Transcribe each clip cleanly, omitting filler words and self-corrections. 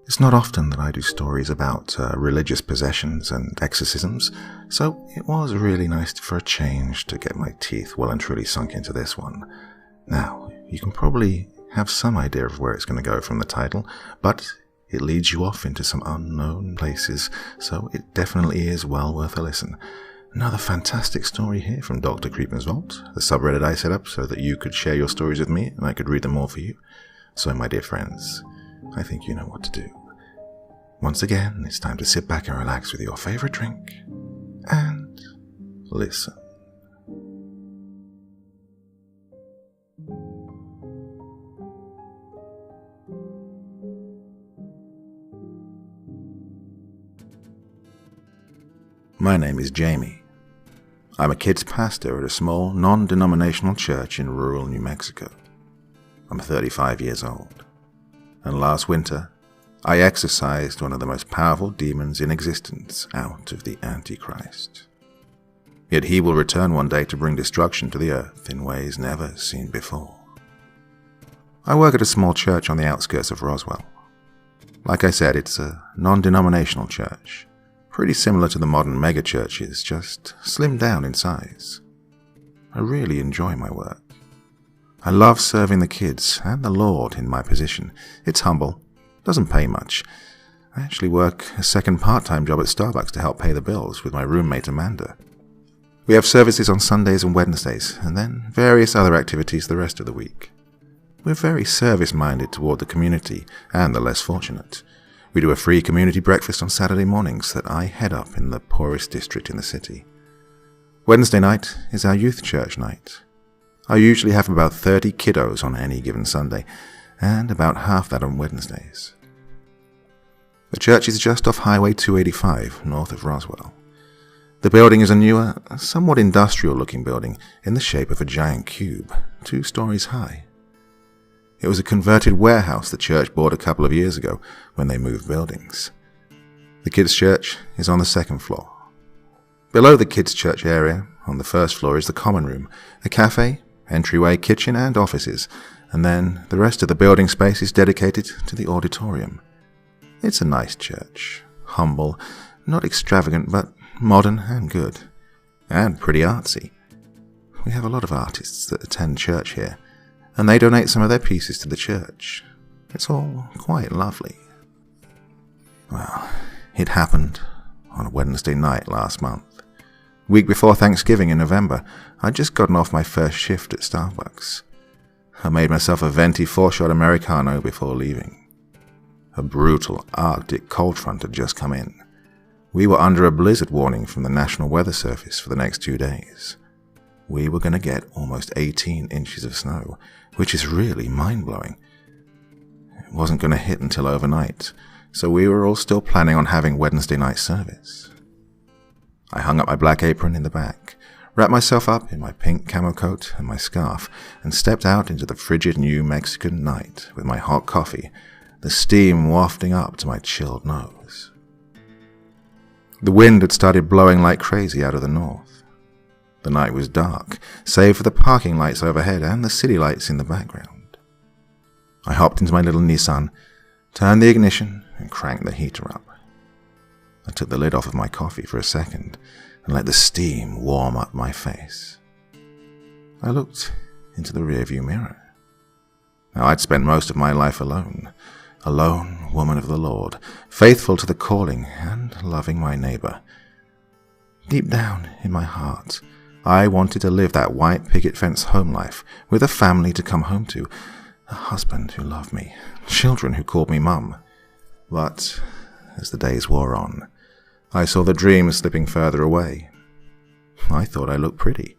It's not often that I do stories about religious possessions and exorcisms, so it was really nice for a change to get my teeth well and truly sunk into this one. Now, you can probably have some idea of where it's going to go from the title, but it leads you off into some unknown places, so it definitely is well worth a listen. Another fantastic story here from Dr. CREEPEN'S Vault, the subreddit I set up so that you could share your stories with me and I could read them all for you. So, my dear friends, I think you know what to do. Once again, it's time to sit back and relax with your favorite drink and listen. My name is Jamie. I'm a kids pastor at a small, non-denominational church in rural New Mexico. I'm 35 years old, and last winter, I exorcised one of the most powerful demons in existence out of the Antichrist. Yet he will return one day to bring destruction to the earth in ways never seen before. I work at a small church on the outskirts of Roswell. Like I said, it's a non-denominational church, pretty similar to the modern megachurches, just slimmed down in size. I really enjoy my work. I love serving the kids and the Lord in my position. It's humble. Doesn't pay much. I actually work a second part-time job at Starbucks to help pay the bills with my roommate Amanda. We have services on Sundays and Wednesdays, and then various other activities the rest of the week. We're very service-minded toward the community and the less fortunate. We do a free community breakfast on Saturday mornings that I head up in the poorest district in the city. Wednesday night is our youth church night. I usually have about 30 kiddos on any given Sunday, and about half that on Wednesdays. The church is just off Highway 285, north of Roswell. The building is a newer, somewhat industrial-looking building in the shape of a giant cube, 2 stories high. It was a converted warehouse the church bought a couple of years ago when they moved buildings. The kids' church is on the 2nd floor. Below the kids' church area, on the 1st floor, is the common room, a cafe, entryway, kitchen, and offices, and then the rest of the building space is dedicated to the auditorium. It's a nice church, humble, not extravagant, but modern and good, and pretty artsy. We have a lot of artists that attend church here, and they donate some of their pieces to the church. It's all quite lovely. Well, it happened on a Wednesday night last month. Week before Thanksgiving in November, I'd just gotten off my first shift at Starbucks. I made myself a venti 4-shot Americano before leaving. A brutal Arctic cold front had just come in. We were under a blizzard warning from the National Weather Service for the next 2 days. We were going to get almost 18 inches of snow, which is really mind-blowing. It wasn't going to hit until overnight, so we were all still planning on having Wednesday night service. I hung up my black apron in the back, wrapped myself up in my pink camo coat and my scarf, and stepped out into the frigid New Mexican night with my hot coffee, the steam wafting up to my chilled nose. The wind had started blowing like crazy out of the north. The night was dark, save for the parking lights overhead and the city lights in the background. I hopped into my little Nissan, turned the ignition, and cranked the heater up. I took the lid off of my coffee for a second and let the steam warm up my face. I looked into the rearview mirror. Now, I'd spent most of my life alone, a lone woman of the Lord, faithful to the calling and loving my neighbor. Deep down in my heart, I wanted to live that white picket fence home life with a family to come home to, a husband who loved me, children who called me Mum. But as the days wore on, I saw the dream slipping further away. I thought I looked pretty.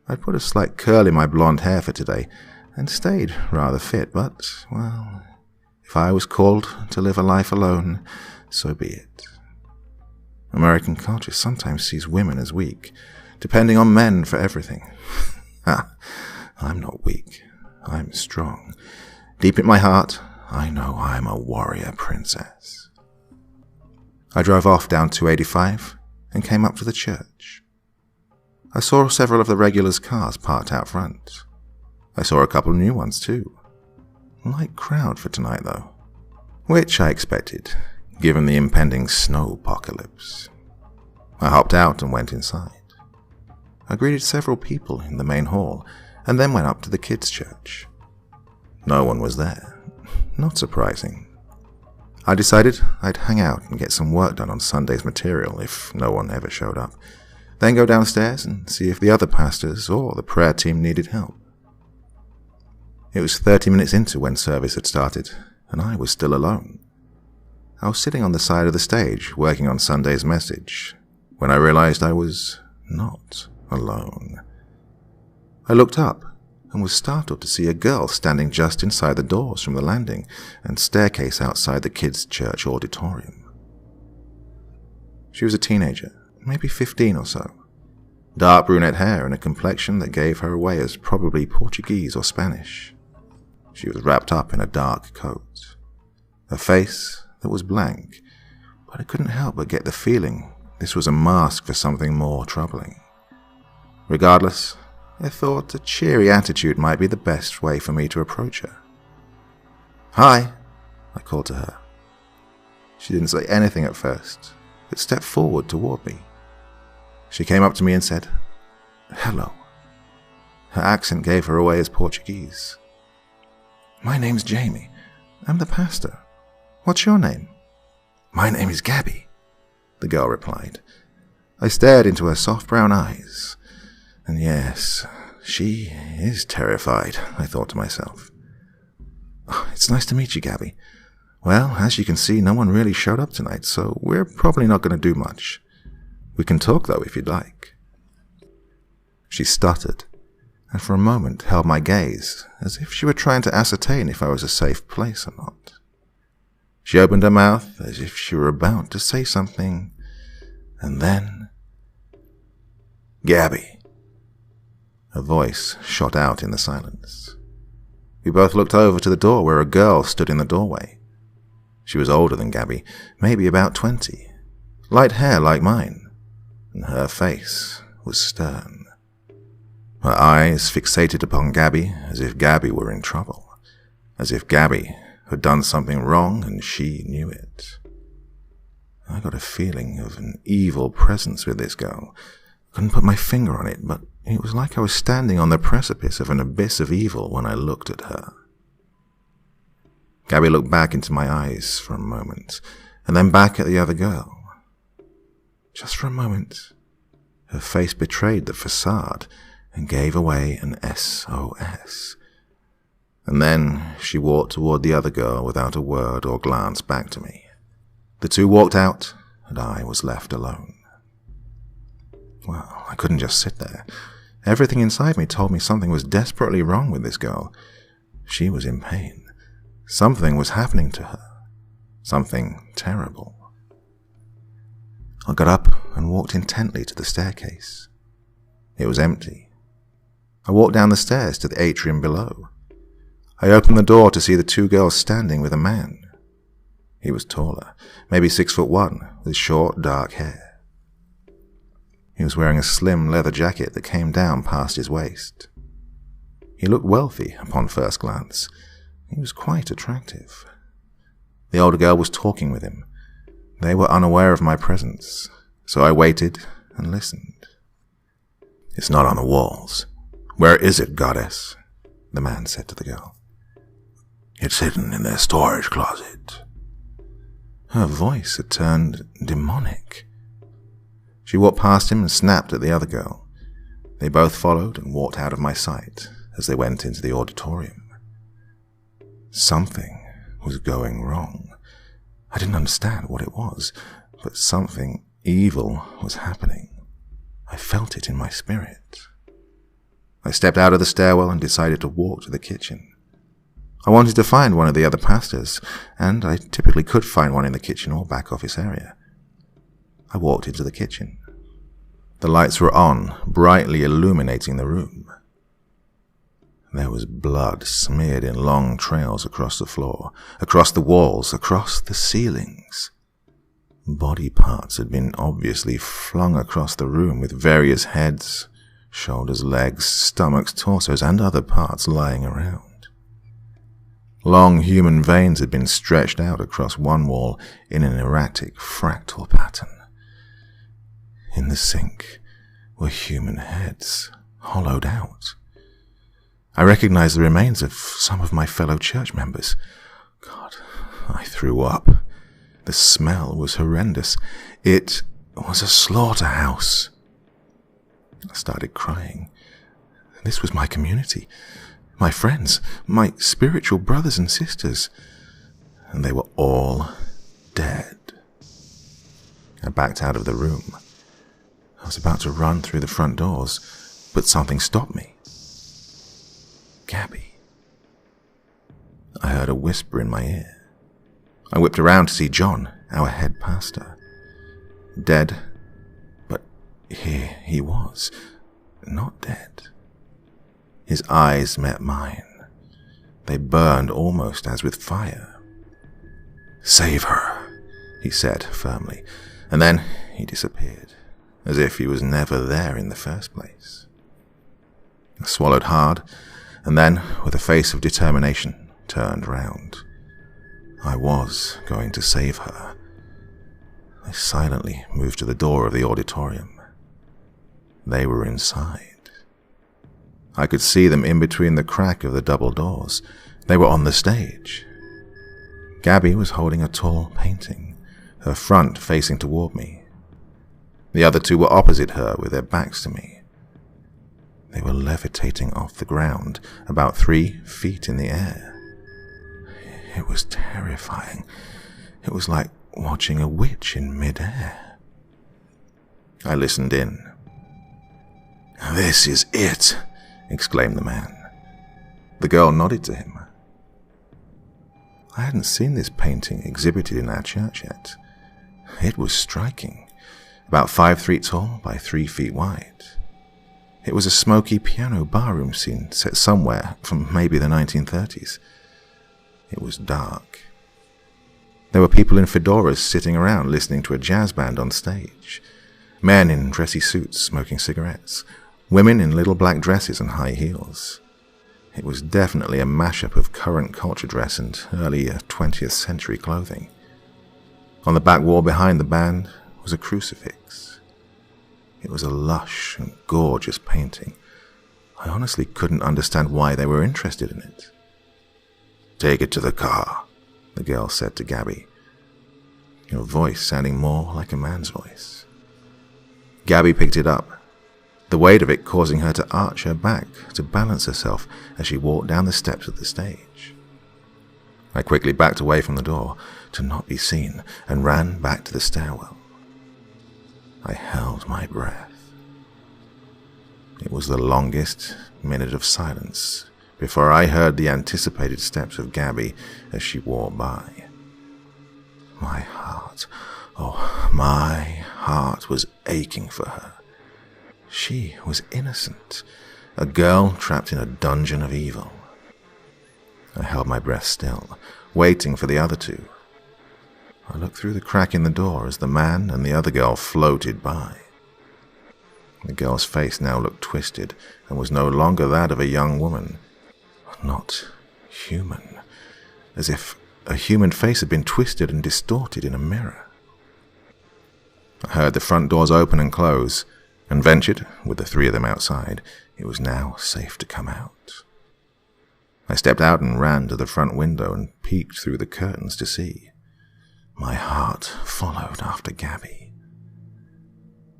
I'd put a slight curl in my blonde hair for today and stayed rather fit, but, well, if I was called to live a life alone, so be it. American culture sometimes sees women as weak, depending on men for everything. I'm not weak. I'm strong. Deep in my heart, I know I'm a warrior princess. I drove off down 285 and came up to the church. I saw several of the regulars' cars parked out front. I saw a couple of new ones too. Light crowd for tonight, though. which I expected, given the impending snow apocalypse. I hopped out and went inside. I greeted several people in the main hall, and then went up to the kids' church. No one was there. Not surprising. I decided I'd hang out and get some work done on Sunday's material if no one ever showed up, then go downstairs and see if the other pastors or the prayer team needed help. It was 30 minutes into when service had started, and I was still alone. I was sitting on the side of the stage working on Sunday's message when I realized I was not alone. I looked up and was startled to see a girl standing just inside the doors from the landing and staircase outside the kids' church auditorium. She was a teenager, maybe 15 or so. Dark brunette hair and a complexion that gave her away as probably Portuguese or Spanish. She was wrapped up in a dark coat. A face that was blank, but I couldn't help but get the feeling this was a mask for something more troubling. Regardless, I thought a cheery attitude might be the best way for me to approach her. "Hi," I called to her. She didn't say anything at first, but stepped forward toward me. She came up to me and said, "Hello." Her accent gave her away as Portuguese. "My name's Jamie. I'm the pastor. What's your name?" "My name is Gabby," the girl replied. I stared into her soft brown eyes. And yes, she is terrified, I thought to myself. "It's nice to meet you, Gabby. Well, as you can see, no one really showed up tonight, so we're probably not going to do much. We can talk, though, if you'd like." She stuttered, and for a moment held my gaze, as if she were trying to ascertain if I was a safe place or not. She opened her mouth as if she were about to say something, and then... "Gabby." Her voice shot out in the silence. We both looked over to the door where a girl stood in the doorway. She was older than Gabby, maybe about 20, light hair like mine, and her face was stern. Her eyes fixated upon Gabby as if Gabby were in trouble, as if Gabby had done something wrong and she knew it. I got a feeling of an evil presence with this girl. Couldn't put my finger on it, but it was like I was standing on the precipice of an abyss of evil when I looked at her. Gabby looked back into my eyes for a moment, and then back at the other girl. Just for a moment, her face betrayed the facade and gave away an SOS. And then she walked toward the other girl without a word or glance back to me. The two walked out, and I was left alone. Well, I couldn't just sit there. Everything inside me told me something was desperately wrong with this girl. She was in pain. Something was happening to her. Something terrible. I got up and walked intently to the staircase. It was empty. I walked down the stairs to the atrium below. I opened the door to see the two girls standing with a man. He was taller, maybe 6'1", with short, dark hair. He was wearing a slim leather jacket that came down past his waist. He looked wealthy upon first glance. He was quite attractive. The older girl was talking with him. They were unaware of my presence, so I waited and listened. "It's not on the walls. Where is it, goddess?" the man said to the girl. "It's hidden in their storage closet." Her voice had turned demonic. She walked past him and snapped at the other girl. They both followed and walked out of my sight as they went into the auditorium. Something was going wrong. I didn't understand what it was, but something evil was happening. I felt it in my spirit. I stepped out of the stairwell and decided to walk to the kitchen. I wanted to find one of the other pastors, and I typically could find one in the kitchen or back office area. I walked into the kitchen. The lights were on, brightly illuminating the room. There was blood smeared in long trails across the floor, across the walls, across the ceilings. Body parts had been obviously flung across the room with various heads, shoulders, legs, stomachs, torsos, and other parts lying around. Long human veins had been stretched out across one wall in an erratic fractal pattern. In the sink were human heads, hollowed out. I recognized the remains of some of my fellow church members. God, I threw up. The smell was horrendous. It was a slaughterhouse. I started crying. This was my community, my friends, my spiritual brothers and sisters, and they were all dead. I backed out of the room. I was about to run through the front doors, but something stopped me. Gabby. I heard a whisper in my ear. I whipped around to see John, our head pastor. Dead, but here he was, not dead. His eyes met mine. They burned almost as with fire. "Save her," he said firmly, and then he disappeared, as if he was never there in the first place. I swallowed hard, and then, with a face of determination, turned round. I was going to save her. I silently moved to the door of the auditorium. They were inside. I could see them in between the crack of the double doors. They were on the stage. Gabby was holding a tall painting, her front facing toward me. The other two were opposite her with their backs to me. They were levitating off the ground, about 3 feet in the air. It was terrifying. It was like watching a witch in mid-air. I listened in. "This is it," exclaimed the man. The girl nodded to him. I hadn't seen this painting exhibited in our church yet. It was striking, about 5 feet tall by 3 feet wide. It was a smoky piano barroom scene set somewhere from maybe the 1930s. It was dark. There were people in fedoras sitting around listening to a jazz band on stage. Men in dressy suits smoking cigarettes. Women in little black dresses and high heels. It was definitely a mashup of current culture dress and early 20th century clothing. On the back wall behind the band was a crucifix. It was a lush and gorgeous painting. I honestly couldn't understand why they were interested in it. "Take it to the car," the girl said to Gabby, her voice sounding more like a man's voice. Gabby picked it up, the weight of it causing her to arch her back to balance herself as she walked down the steps of the stage. I quickly backed away from the door to not be seen and ran back to the stairwell. I held my breath. It was the longest minute of silence before I heard the anticipated steps of Gabby as she walked by. My heart, my heart was aching for her. She was innocent, a girl trapped in a dungeon of evil. I held my breath still, waiting for the other two. I looked through the crack in the door as the man and the other girl floated by. The girl's face now looked twisted and was no longer that of a young woman. Not human, as if a human face had been twisted and distorted in a mirror. I heard the front doors open and close, and ventured, with the 3 of them outside, it was now safe to come out. I stepped out and ran to the front window and peeked through the curtains to see. My heart followed after Gabby.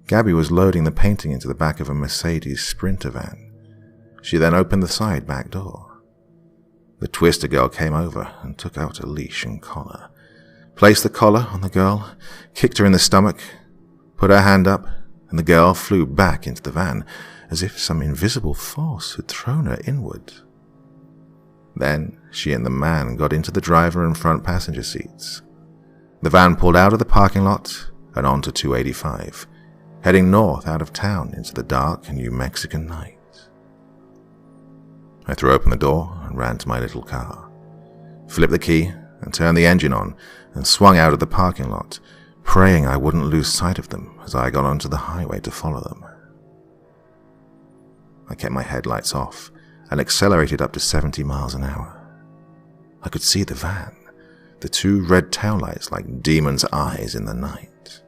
Gabby was loading the painting into the back of a Mercedes Sprinter van. She then opened the side back door. The twister girl came over and took out a leash and collar, placed the collar on the girl, kicked her in the stomach, put her hand up, and the girl flew back into the van as if some invisible force had thrown her inward. Then she and the man got into the driver and front passenger seats. The van pulled out of the parking lot and onto 285, heading north out of town into the dark New Mexican night. I threw open the door and ran to my little car, flipped the key and turned the engine on and swung out of the parking lot, praying I wouldn't lose sight of them as I got onto the highway to follow them. I kept my headlights off and accelerated up to 70 miles an hour. I could see the van, the two red taillights like demons' eyes in the night.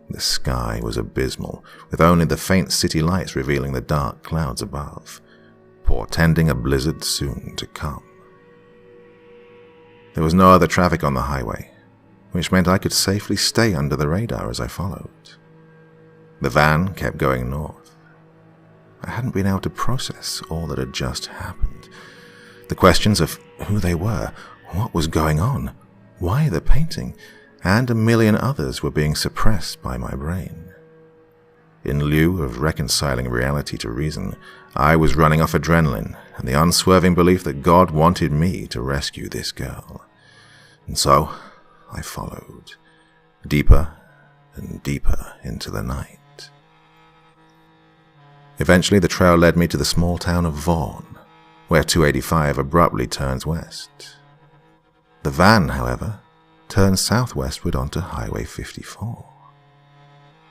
The sky was abysmal, with only the faint city lights revealing the dark clouds above, portending a blizzard soon to come. There was no other traffic on the highway, which meant I could safely stay under the radar as I followed. The van kept going north. I hadn't been able to process all that had just happened. The questions of who they were, what was going on, why the painting, and a million others were being suppressed by my brain. In lieu of reconciling reality to reason, I was running off adrenaline and the unswerving belief that God wanted me to rescue this girl. And so I followed, deeper and deeper into the night. Eventually the trail led me to the small town of Vaughan, where 285 abruptly turns west. The van, however, turns southwestward onto Highway 54.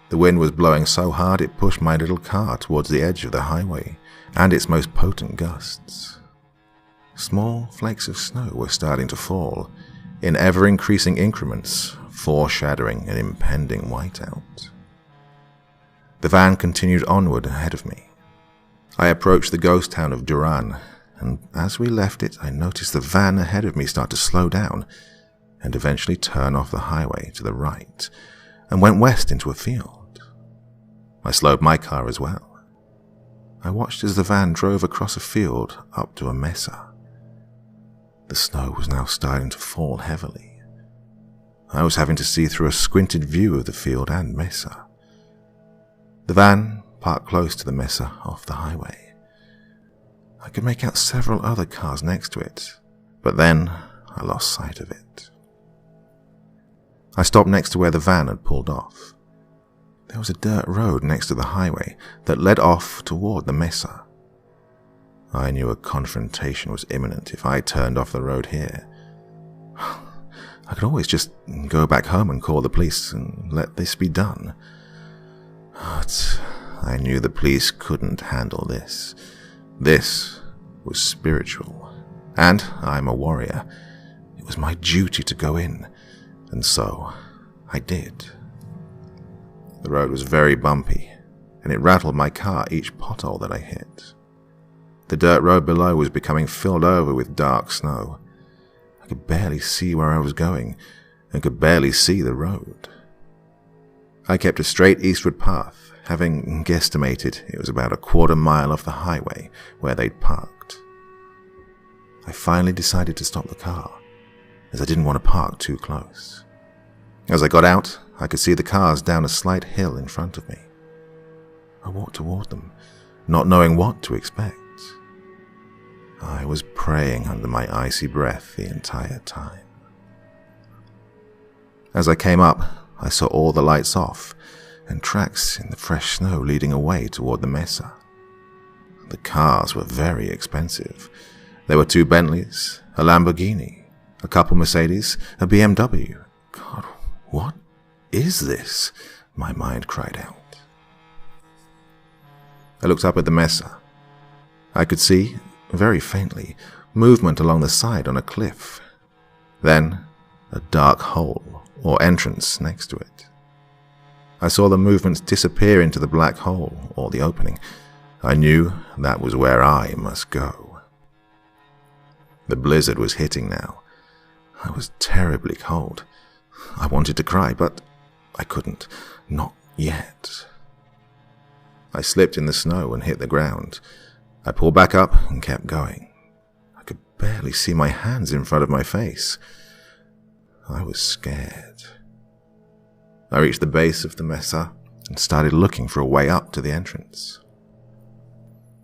The wind was blowing so hard it pushed my little car towards the edge of the highway and its most potent gusts. Small flakes of snow were starting to fall, in ever-increasing increments, foreshadowing an impending whiteout. The van continued onward ahead of me. I approached the ghost town of Duran, and as we left it, I noticed the van ahead of me start to slow down and eventually turn off the highway to the right and went west into a field. I slowed my car as well. I watched as the van drove across a field up to a mesa. The snow was now starting to fall heavily. I was having to see through a squinted view of the field and mesa. The van parked close to the mesa off the highway. I could make out several other cars next to it, but then I lost sight of it. I stopped next to where the van had pulled off. There was a dirt road next to the highway that led off toward the mesa. I knew a confrontation was imminent if I turned off the road here. I could always just go back home and call the police and let this be done. But I knew the police couldn't handle this. This was spiritual, and I'm a warrior. It was my duty to go in, and so I did. The road was very bumpy, and it rattled my car each pothole that I hit. The dirt road below was becoming filled over with dark snow. I could barely see where I was going, and could barely see the road. I kept a straight eastward path, having guesstimated it was about a quarter mile off the highway where they'd parked. I finally decided to stop the car, as I didn't want to park too close. As I got out, I could see the cars down a slight hill in front of me. I walked toward them, not knowing what to expect. I was praying under my icy breath the entire time. As I came up, I saw all the lights off and tracks in the fresh snow leading away toward the mesa. The cars were very expensive. There were 2 Bentleys, a Lamborghini, a couple Mercedes, a BMW. God, what is this? My mind cried out. I looked up at the mesa. I could see, very faintly, movement along the side on a cliff. Then, a dark hole or entrance next to it. I saw the movements disappear into the black hole or the opening. I knew that was where I must go. The blizzard was hitting now. I was terribly cold. I wanted to cry, but I couldn't. Not yet. I slipped in the snow and hit the ground. I pulled back up and kept going. I could barely see my hands in front of my face. I was scared. I reached the base of the mesa and started looking for a way up to the entrance.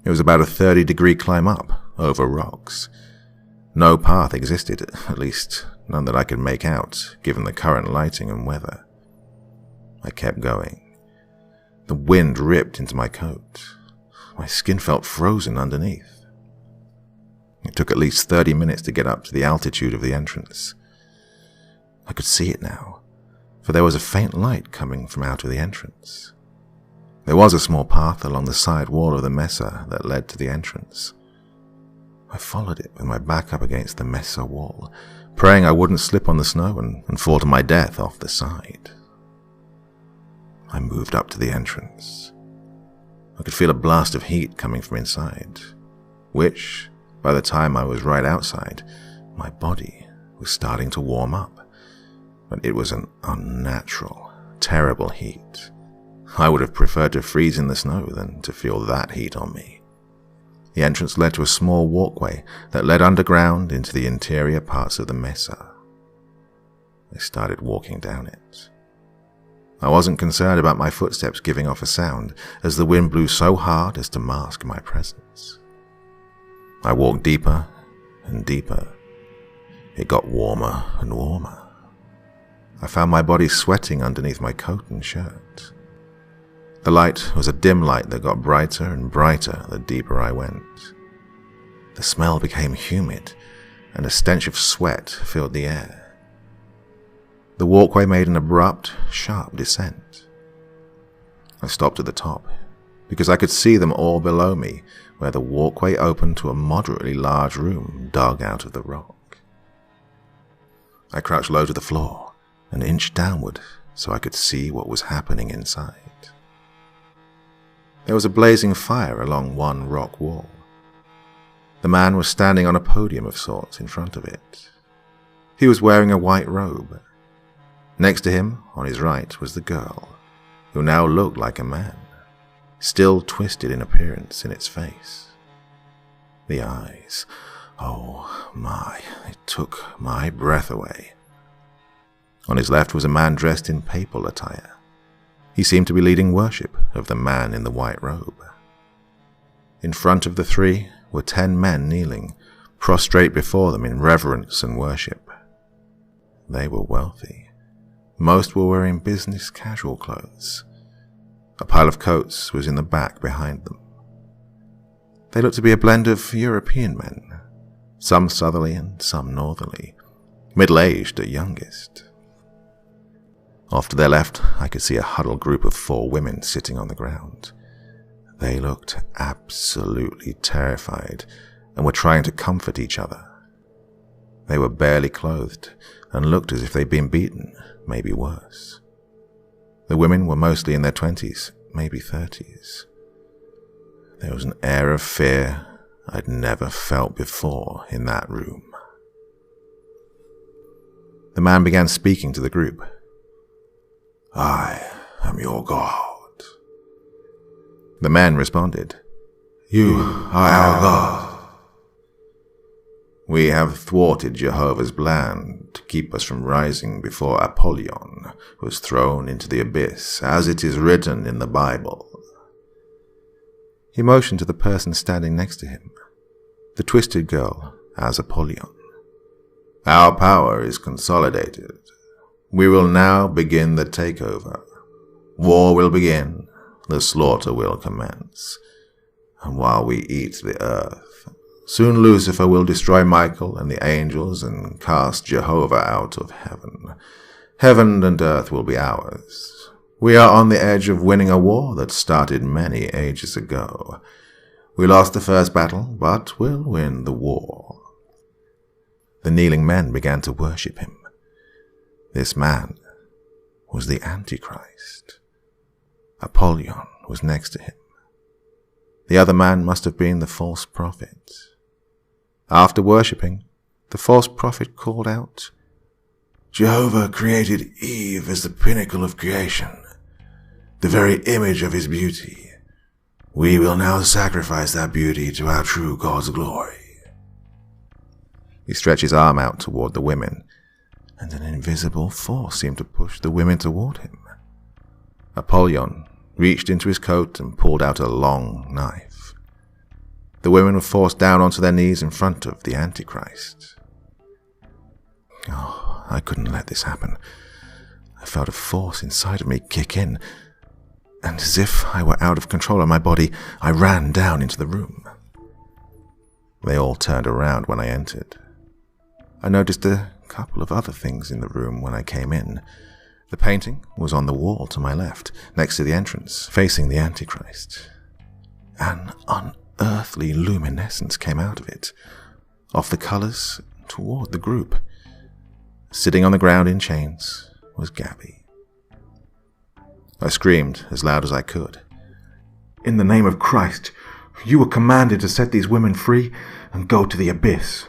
It was about a 30-degree climb up, over rocks. No path existed, at least none that I could make out, given the current lighting and weather. I kept going. The wind ripped into my coat. My skin felt frozen underneath. It took at least 30 minutes to get up to the altitude of the entrance. I could see it now, for there was a faint light coming from out of the entrance. There was a small path along the side wall of the mesa that led to the entrance. I followed it with my back up against the mesa wall, praying I wouldn't slip on the snow and fall to my death off the side. I moved up to the entrance. I could feel a blast of heat coming from inside, which, by the time I was right outside, my body was starting to warm up. But it was an unnatural, terrible heat. I would have preferred to freeze in the snow than to feel that heat on me. The entrance led to a small walkway that led underground into the interior parts of the mesa. I started walking down it. I wasn't concerned about my footsteps giving off a sound, as the wind blew so hard as to mask my presence. I walked deeper and deeper. It got warmer and warmer. I found my body sweating underneath my coat and shirt. The light was a dim light that got brighter and brighter the deeper I went. The smell became humid, and a stench of sweat filled the air. The walkway made an abrupt, sharp descent. I stopped at the top, because I could see them all below me, where the walkway opened to a moderately large room dug out of the rock. I crouched low to the floor and inched downward so I could see what was happening inside. There was a blazing fire along one rock wall. The man was standing on a podium of sorts in front of it. He was wearing a white robe. Next to him, on his right, was the girl, who now looked like a man, still twisted in appearance in its face. The eyes, oh my, it took my breath away. On his left was a man dressed in papal attire. He seemed to be leading worship of the man in the white robe. In front of the three were 10 men kneeling, prostrate before them in reverence and worship. They were wealthy. Most were wearing business casual clothes. A pile of coats was in the back behind them. They looked to be a blend of European men, some southerly and some northerly, middle-aged at youngest. Off to their left, I could see a huddled group of 4 women sitting on the ground. They looked absolutely terrified and were trying to comfort each other. They were barely clothed and looked as if they'd been beaten, maybe worse. The women were mostly in their 20s, maybe 30s. There was an air of fear I'd never felt before in that room. The man began speaking to the group. "I am your God." The men responded, "You are our God. We have thwarted Jehovah's plan to keep us from rising before Apollyon was thrown into the abyss, as it is written in the Bible." He motioned to the person standing next to him, the twisted girl as Apollyon. "Our power is consolidated. We will now begin the takeover. War will begin, the slaughter will commence. And while we eat the earth, soon Lucifer will destroy Michael and the angels and cast Jehovah out of heaven. Heaven and earth will be ours. We are on the edge of winning a war that started many ages ago. We lost the first battle, but we'll win the war." The kneeling men began to worship him. This man was the Antichrist. Apollyon was next to him. The other man must have been the false prophet. After worshipping, the false prophet called out, "Jehovah created Eve as the pinnacle of creation, the very image of his beauty. We will now sacrifice that beauty to our true God's glory." He stretched his arm out toward the women, and an invisible force seemed to push the women toward him. Apollyon reached into his coat and pulled out a long knife. The women were forced down onto their knees in front of the Antichrist. Oh, I couldn't let this happen. I felt a force inside of me kick in, and as if I were out of control of my body, I ran down into the room. They all turned around when I entered. I noticed a couple of other things in the room when I came in. The painting was on the wall to my left, next to the entrance, facing the Antichrist. An unearthly luminescence came out of it, off the colours toward the group. Sitting on the ground in chains was Gabby. I screamed as loud as I could. "In the name of Christ, you were commanded to set these women free and go to the abyss."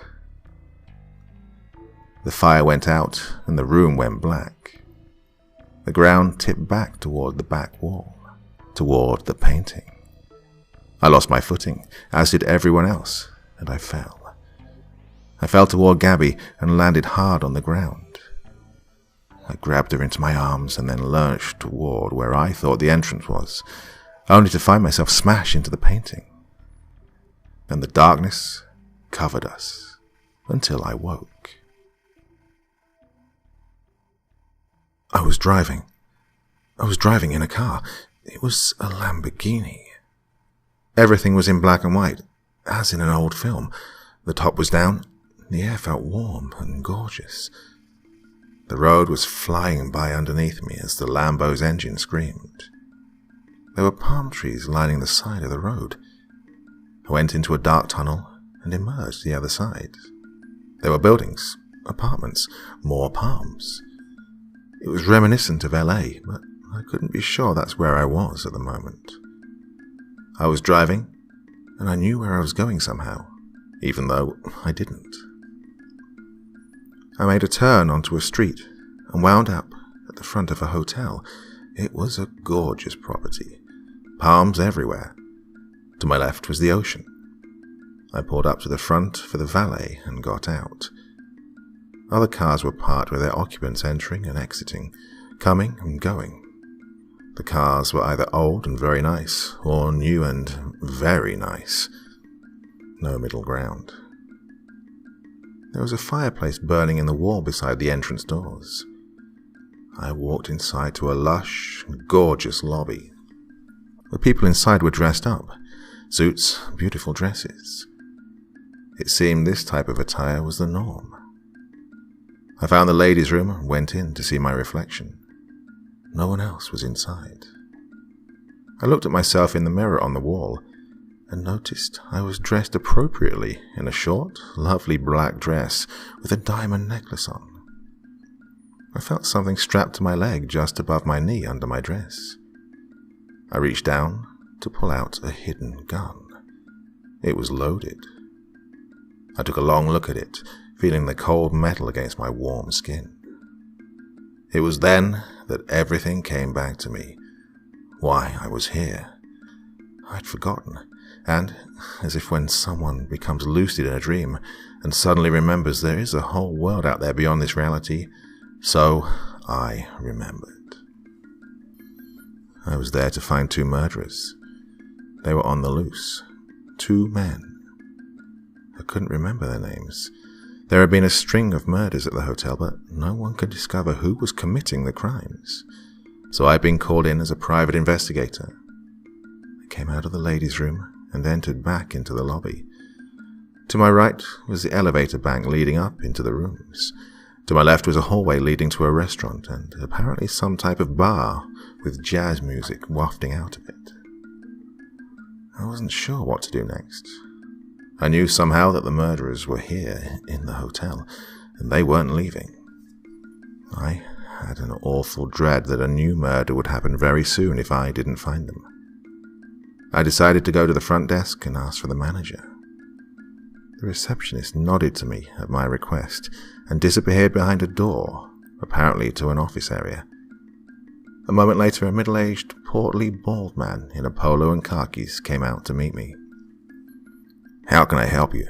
The fire went out and the room went black. The ground tipped back toward the back wall, toward the painting. I lost my footing, as did everyone else, and I fell. I fell toward Gabby and landed hard on the ground. I grabbed her into my arms and then lurched toward where I thought the entrance was, only to find myself smash into the painting. And the darkness covered us until I woke. I was driving in a car. It was a Lamborghini. Everything was in black and white, as in an old film. The top was down. The air felt warm and gorgeous. The road was flying by underneath me as the Lambo's engine screamed. There were palm trees lining the side of the road. I went into a dark tunnel and emerged the other side. There were buildings, apartments, more palms. It was reminiscent of LA, but I couldn't be sure that's where I was at the moment. I was driving, and I knew where I was going somehow, even though I didn't. I made a turn onto a street and wound up at the front of a hotel. It was a gorgeous property, palms everywhere. To my left was the ocean. I pulled up to the front for the valet and got out. Other cars were parked with their occupants entering and exiting, coming and going. The cars were either old and very nice, or new and very nice. No middle ground. There was a fireplace burning in the wall beside the entrance doors. I walked inside to a lush, gorgeous lobby. The people inside were dressed up, suits, beautiful dresses. It seemed this type of attire was the norm. I found the ladies' room and went in to see my reflection. No one else was inside. I looked at myself in the mirror on the wall and noticed I was dressed appropriately in a short, lovely black dress with a diamond necklace on. I felt something strapped to my leg just above my knee under my dress. I reached down to pull out a hidden gun. It was loaded. I took a long look at it, feeling the cold metal against my warm skin. It was then that everything came back to me. Why I was here. I'd forgotten, and, as if when someone becomes lucid in a dream and suddenly remembers there is a whole world out there beyond this reality, so I remembered. I was there to find 2 murderers. They were on the loose. 2 men. I couldn't remember their names. There had been a string of murders at the hotel, but no one could discover who was committing the crimes. So I'd been called in as a private investigator. I came out of the ladies' room and entered back into the lobby. To my right was the elevator bank leading up into the rooms. To my left was a hallway leading to a restaurant and apparently some type of bar with jazz music wafting out of it. I wasn't sure what to do next. I knew somehow that the murderers were here in the hotel, and they weren't leaving. I had an awful dread that a new murder would happen very soon if I didn't find them. I decided to go to the front desk and ask for the manager. The receptionist nodded to me at my request and disappeared behind a door, apparently to an office area. A moment later, a middle-aged, portly, bald man in a polo and khakis came out to meet me. "How can I help you?"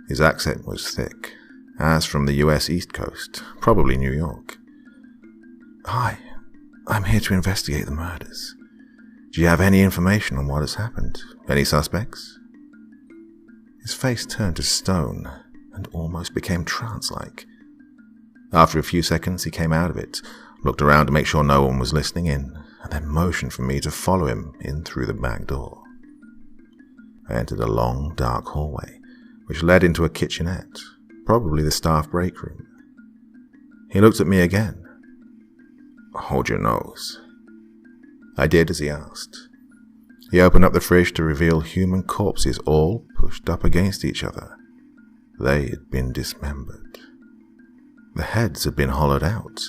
His accent was thick, as from the US East Coast, probably New York. "Hi, I'm here to investigate the murders. Do you have any information on what has happened? Any suspects?" His face turned to stone and almost became trance-like. After a few seconds, he came out of it, looked around to make sure no one was listening in, and then motioned for me to follow him in through the back door. I entered a long, dark hallway, which led into a kitchenette, probably the staff break room. He looked at me again. "Hold your nose." I did as he asked. He opened up the fridge to reveal human corpses all pushed up against each other. They had been dismembered. The heads had been hollowed out.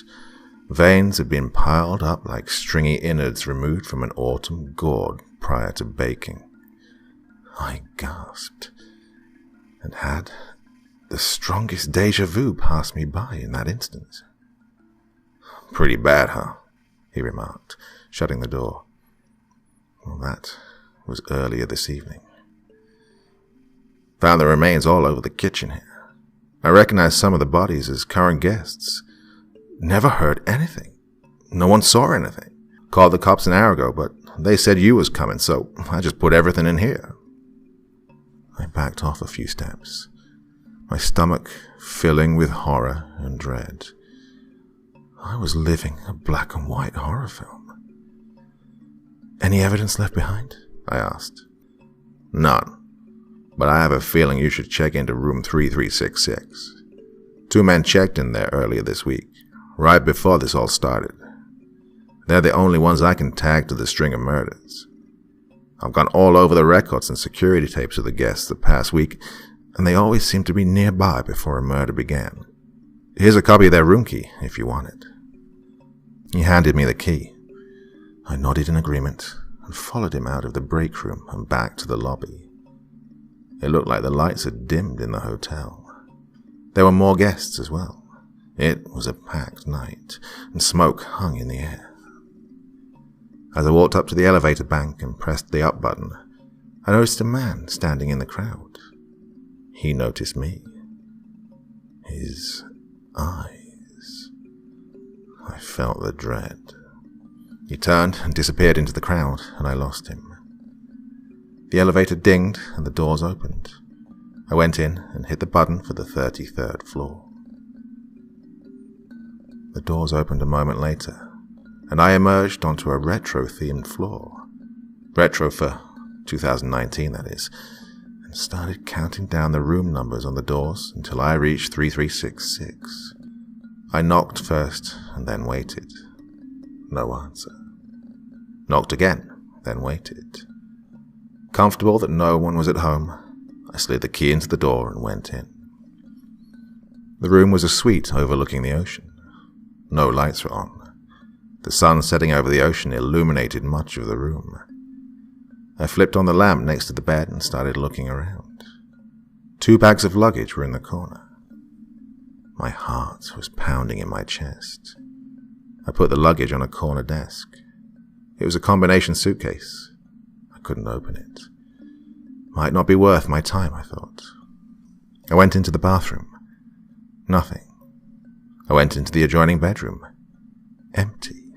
Veins had been piled up like stringy innards removed from an autumn gourd prior to baking. I gasped, and had the strongest déjà vu pass me by in that instant. "Pretty bad, huh?" he remarked, shutting the door. Well, that was earlier this evening. "Found the remains all over the kitchen here. I recognized some of the bodies as current guests. Never heard anything. No one saw anything. Called the cops an hour ago, but they said you was coming, so I just put everything in here." I backed off a few steps, my stomach filling with horror and dread. I was living a black and white horror film. "Any evidence left behind?" I asked. "None, but I have a feeling you should check into room 3366. 2 men checked in there earlier this week, right before this all started. They're the only ones I can tag to the string of murders. I've gone all over the records and security tapes of the guests the past week, and they always seem to be nearby before a murder began. Here's a copy of their room key, if you want it." He handed me the key. I nodded in agreement and followed him out of the break room and back to the lobby. It looked like the lights had dimmed in the hotel. There were more guests as well. It was a packed night, and smoke hung in the air. As I walked up to the elevator bank and pressed the up button, I noticed a man standing in the crowd. He noticed me. His eyes. I felt the dread. He turned and disappeared into the crowd, and I lost him. The elevator dinged and the doors opened. I went in and hit the button for the 33rd floor. The doors opened a moment later, and I emerged onto a retro-themed floor. Retro for 2019, that is, and started counting down the room numbers on the doors until I reached 3366. I knocked first and then waited. No answer. Knocked again, then waited. Comfortable that no one was at home, I slid the key into the door and went in. The room was a suite overlooking the ocean. No lights were on. The sun setting over the ocean illuminated much of the room. I flipped on the lamp next to the bed and started looking around. 2 bags of luggage were in the corner. My heart was pounding in my chest. I put the luggage on a corner desk. It was a combination suitcase. I couldn't open it. Might not be worth my time, I thought. I went into the bathroom. Nothing. I went into the adjoining bedroom. Empty.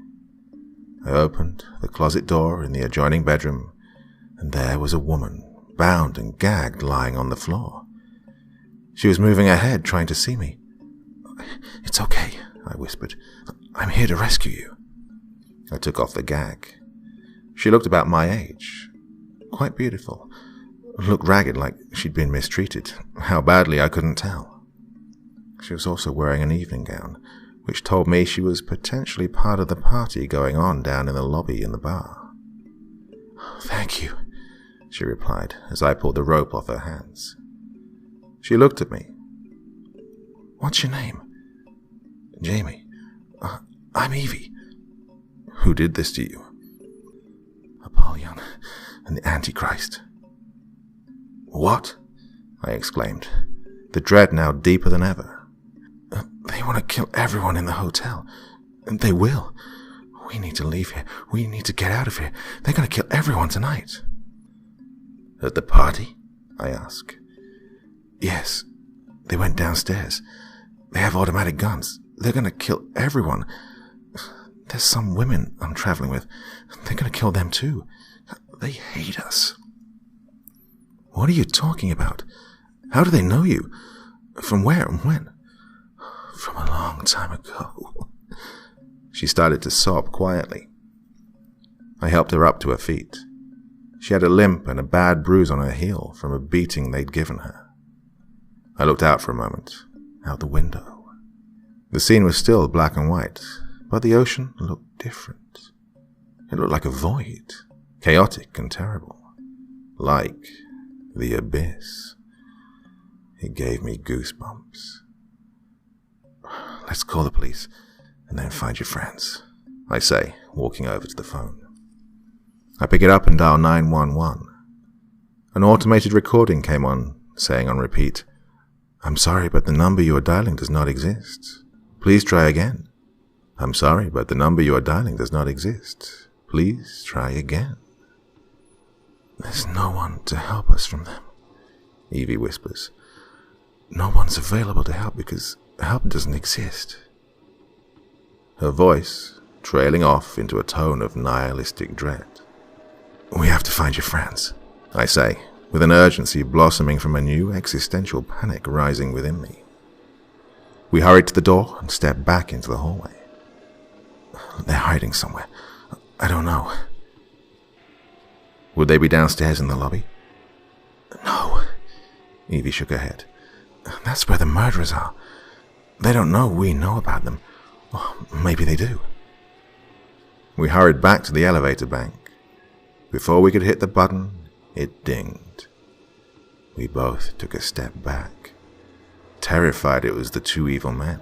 I opened the closet door in the adjoining bedroom, and there was a woman, bound and gagged, lying on the floor. She was moving her head, trying to see me. "It's okay," I whispered. "I'm here to rescue you." I took off the gag. She looked about my age. Quite beautiful. Looked ragged, like she'd been mistreated. How badly, I couldn't tell. She was also wearing an evening gown, which told me she was potentially part of the party going on down in the lobby in the bar. "Thank you," she replied as I pulled the rope off her hands. She looked at me. "What's your name?" "Jamie." I'm Evie." "Who did this to you?" "Apollyon and the Antichrist." "What?" I exclaimed, the dread now deeper than ever. "They want to kill everyone in the hotel. And they will. We need to leave here. We need to get out of here. They're going to kill everyone tonight." "At the party?" I asked. "Yes. They went downstairs. They have automatic guns. They're going to kill everyone. There's some women I'm traveling with. They're going to kill them too. They hate us." "What are you talking about? How do they know you? From where and when?" "From a long time ago." She started to sob quietly. I helped her up to her feet. She had a limp and a bad bruise on her heel from a beating they'd given her. I looked out for a moment, out the window. The scene was still black and white, but the ocean looked different. It looked like a void, chaotic and terrible, like the abyss. It gave me goosebumps. "Let's call the police and then find your friends," I say, walking over to the phone. I pick it up and dial 911. An automated recording came on, saying on repeat, "I'm sorry, but the number you are dialing does not exist. Please try again. I'm sorry, but the number you are dialing does not exist. Please try again." "There's no one to help us from them," Evie whispers. "No one's available to help because help doesn't exist." Her voice trailing off into a tone of nihilistic dread. "We have to find your friends," I say, with an urgency blossoming from a new existential panic rising within me. We hurried to the door and stepped back into the hallway. "They're hiding somewhere. I don't know." "Would they be downstairs in the lobby?" "No." Evie shook her head. "That's where the murderers are. They don't know we know about them. Or maybe they do." We hurried back to the elevator bank. Before we could hit the button, it dinged. We both took a step back, terrified it was the two evil men.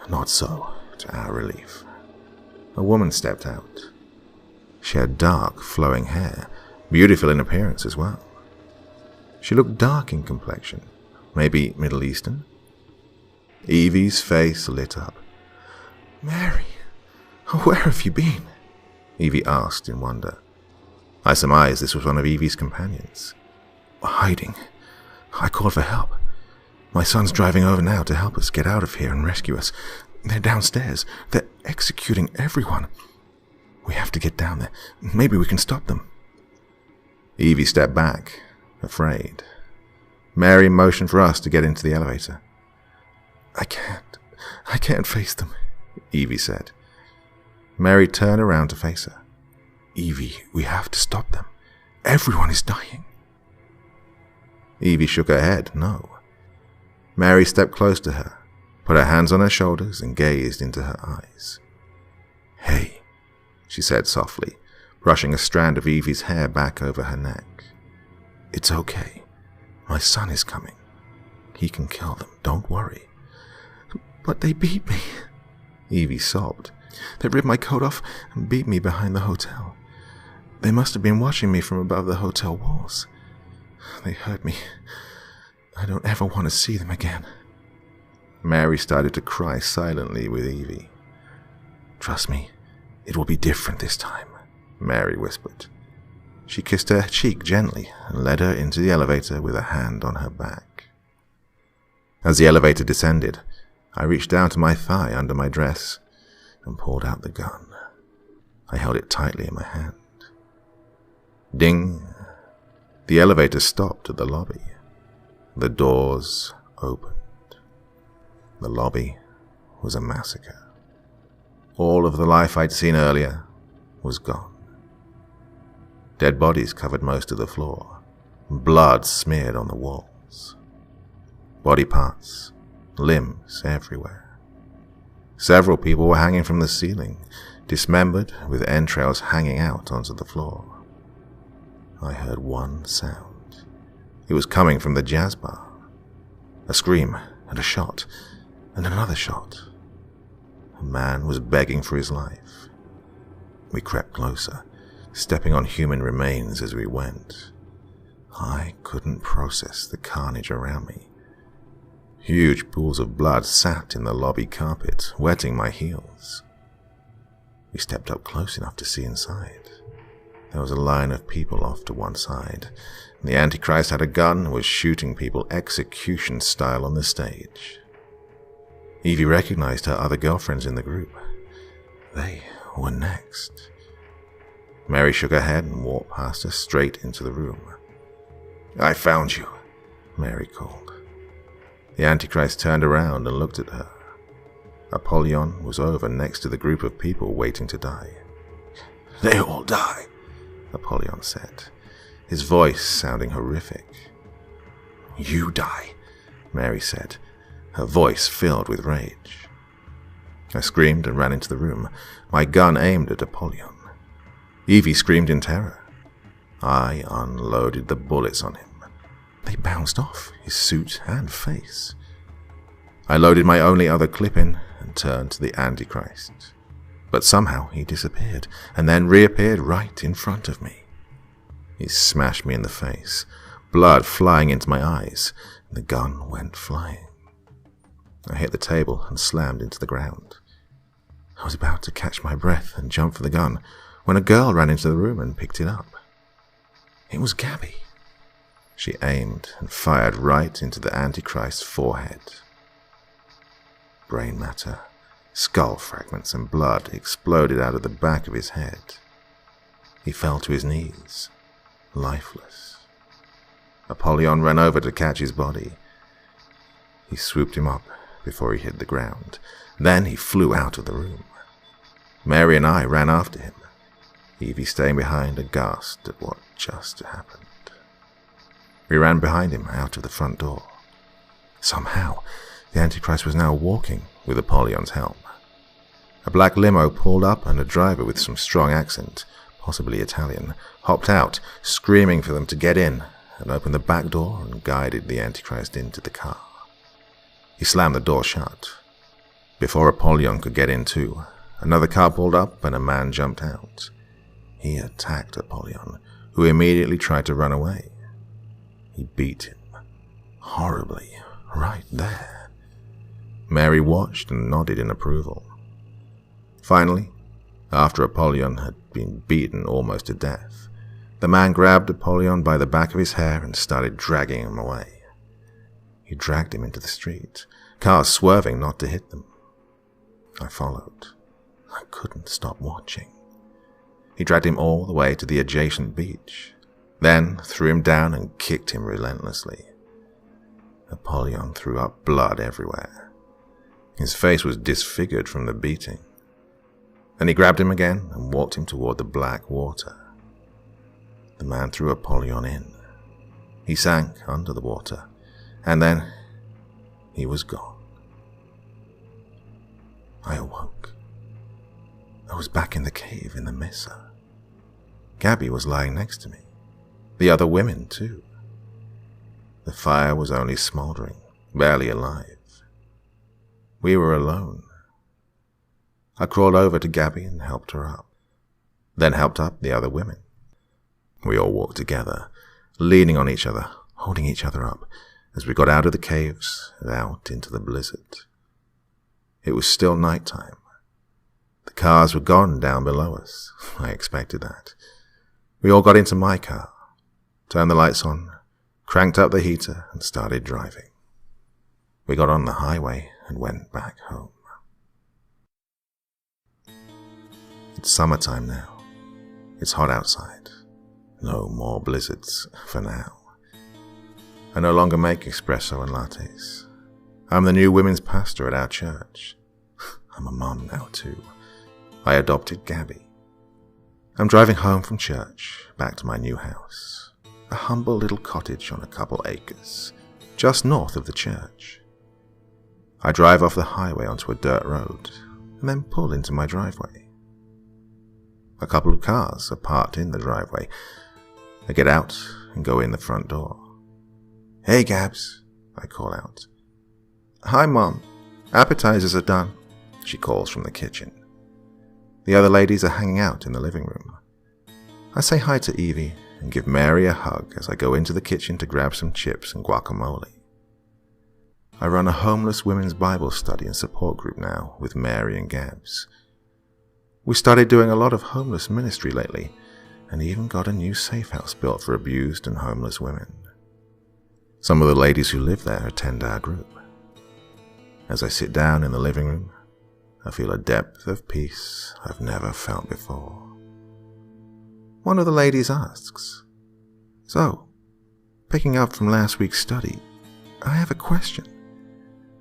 Not so, to our relief. A woman stepped out. She had dark, flowing hair, beautiful in appearance as well. She looked dark in complexion, maybe Middle Eastern. Evie's face lit up. "Mary, where have you been?" Evie asked in wonder. I surmised this was one of Evie's companions. "Hiding. I called for help. My son's driving over now to help us get out of here and rescue us. They're downstairs. They're executing everyone. We have to get down there. Maybe we can stop them." Evie stepped back, afraid. Mary motioned for us to get into the elevator. I can't face them," Evie said. Mary turned around to face her. "Evie, we have to stop them. Everyone is dying." Evie shook her head, no. Mary stepped close to her, put her hands on her shoulders and gazed into her eyes. "Hey," she said softly, brushing a strand of Evie's hair back over her neck. "It's okay. My son is coming. He can kill them, don't worry." "But they beat me," Evie sobbed. "They ripped my coat off and beat me behind the hotel. They must have been watching me from above the hotel walls. They hurt me. I don't ever want to see them again." Mary started to cry silently with Evie. "Trust me, it will be different this time," Mary whispered. She kissed her cheek gently and led her into the elevator with a hand on her back. As the elevator descended, I reached down to my thigh under my dress and pulled out the gun. I held it tightly in my hand. Ding! The elevator stopped at the lobby. The doors opened. The lobby was a massacre. All of the life I'd seen earlier was gone. Dead bodies covered most of the floor, blood smeared on the walls. Body parts, limbs everywhere. Several people were hanging from the ceiling, dismembered with entrails hanging out onto the floor. I heard one sound. It was coming from the jazz bar. A scream and a shot and another shot. A man was begging for his life. We crept closer, stepping on human remains as we went. I couldn't process the carnage around me. Huge pools of blood sat in the lobby carpet, wetting my heels. We stepped up close enough to see inside. There was a line of people off to one side. The Antichrist had a gun and was shooting people execution style on the stage. Evie recognized her other girlfriends in the group. They were next. Mary shook her head and walked past us straight into the room. "I found you," Mary called. The Antichrist turned around and looked at her. Apollyon was over next to the group of people waiting to die. "They all die," Apollyon said, his voice sounding horrific. "You die," Mary said, her voice filled with rage. I screamed and ran into the room, my gun aimed at Apollyon. Evie screamed in terror. I unloaded the bullets on him. They bounced off his suit and face. I loaded my only other clip in and turned to the Antichrist. But somehow he disappeared and then reappeared right in front of me. He smashed me in the face, blood flying into my eyes, and the gun went flying. I hit the table and slammed into the ground. I was about to catch my breath and jump for the gun when a girl ran into the room and picked it up. It was Gabby. She aimed and fired right into the Antichrist's forehead. Brain matter, skull fragments and blood exploded out of the back of his head. He fell to his knees, lifeless. Apollyon ran over to catch his body. He swooped him up before he hit the ground. Then he flew out of the room. Mary and I ran after him, Evie staying behind aghast at what just happened. We ran behind him out of the front door. Somehow, the Antichrist was now walking with Apollon's help. A black limo pulled up and a driver with some strong accent, possibly Italian, hopped out, screaming for them to get in, and opened the back door and guided the Antichrist into the car. He slammed the door shut. Before Apollyon could get in too, another car pulled up and a man jumped out. He attacked Apollyon, who immediately tried to run away. He beat him, horribly, right there. Mary watched and nodded in approval. Finally, after Apollyon had been beaten almost to death, the man grabbed Apollyon by the back of his hair and started dragging him away. He dragged him into the street, cars swerving not to hit them. I followed. I couldn't stop watching. He dragged him all the way to the adjacent beach, then threw him down and kicked him relentlessly. Apollyon threw up blood everywhere. His face was disfigured from the beating. Then he grabbed him again and walked him toward the black water. The man threw Apollyon in. He sank under the water, and then he was gone. I awoke. I was back in the cave in the mesa. Gabby was lying next to me. The other women, too. The fire was only smoldering, barely alive. We were alone. I crawled over to Gabby and helped her up, then helped up the other women. We all walked together, leaning on each other, holding each other up, as we got out of the caves and out into the blizzard. It was still night time. The cars were gone down below us. I expected that. We all got into my car, turned the lights on, cranked up the heater, and started driving. We got on the highway and went back home. It's summertime now. It's hot outside. No more blizzards for now. I no longer make espresso and lattes. I'm the new women's pastor at our church. I'm a mum now too. I adopted Gabby. I'm driving home from church, back to my new house. A humble little cottage on a couple acres, just north of the church. I drive off the highway onto a dirt road, and then pull into my driveway. A couple of cars are parked in the driveway. I get out and go in the front door. "Hey, Gabs," I call out. "Hi, Mom. Appetizers are done," she calls from the kitchen. The other ladies are hanging out in the living room. I say hi to Evie and give Mary a hug as I go into the kitchen to grab some chips and guacamole. I run a homeless women's Bible study and support group now with Mary and Gabs. We started doing a lot of homeless ministry lately, and even got a new safe house built for abused and homeless women. Some of the ladies who live there attend our group. As I sit down in the living room, I feel a depth of peace I've never felt before. One of the ladies asks, "So, picking up from last week's study, I have a question.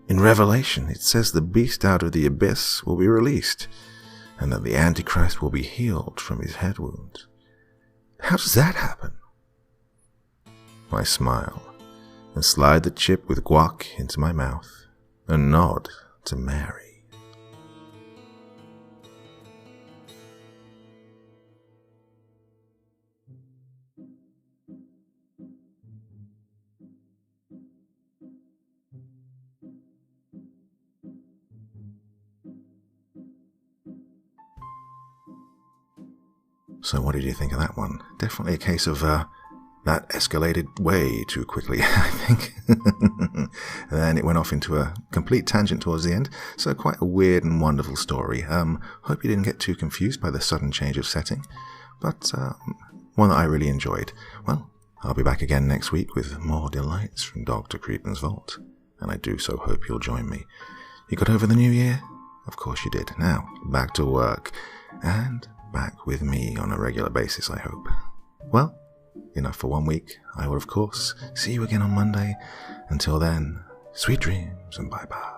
In Revelation, it says the beast out of the abyss will be released, and that the Antichrist will be healed from his head wound. How does that happen?" I smile and slide the chip with guac into my mouth and nod to Mary. So what did you think of that one? Definitely a case of that escalated way too quickly, I think. And then it went off into a complete tangent towards the end, so quite a weird and wonderful story. Hope you didn't get too confused by the sudden change of setting, but one that I really enjoyed. Well, I'll be back again next week with more delights from Dr. Creepen's Vault, and I do so hope you'll join me. You got over the new year? Of course you did. Now, back to work, and back with me on a regular basis, I hope. Well, enough for 1 week. I will, of course, see you again on Monday. Until then, sweet dreams and bye-bye.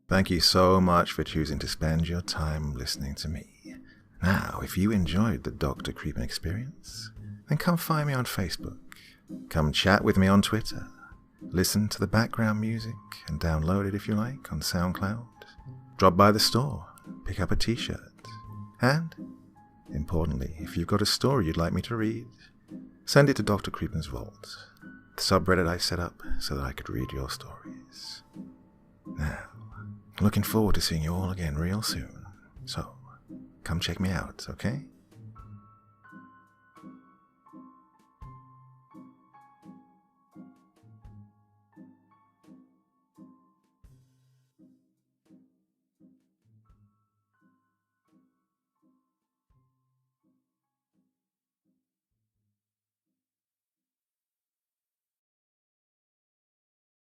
Thank you so much for choosing to spend your time listening to me. Now, if you enjoyed the Dr. Creepen experience, then come find me on Facebook. Come chat with me on Twitter. Listen to the background music and download it if you like on SoundCloud. Drop by the store, pick up a t-shirt. And, importantly, if you've got a story you'd like me to read, send it to Dr. Creepen's Vault, the subreddit I set up so that I could read your stories. Now, looking forward to seeing you all again real soon. So, come check me out, okay?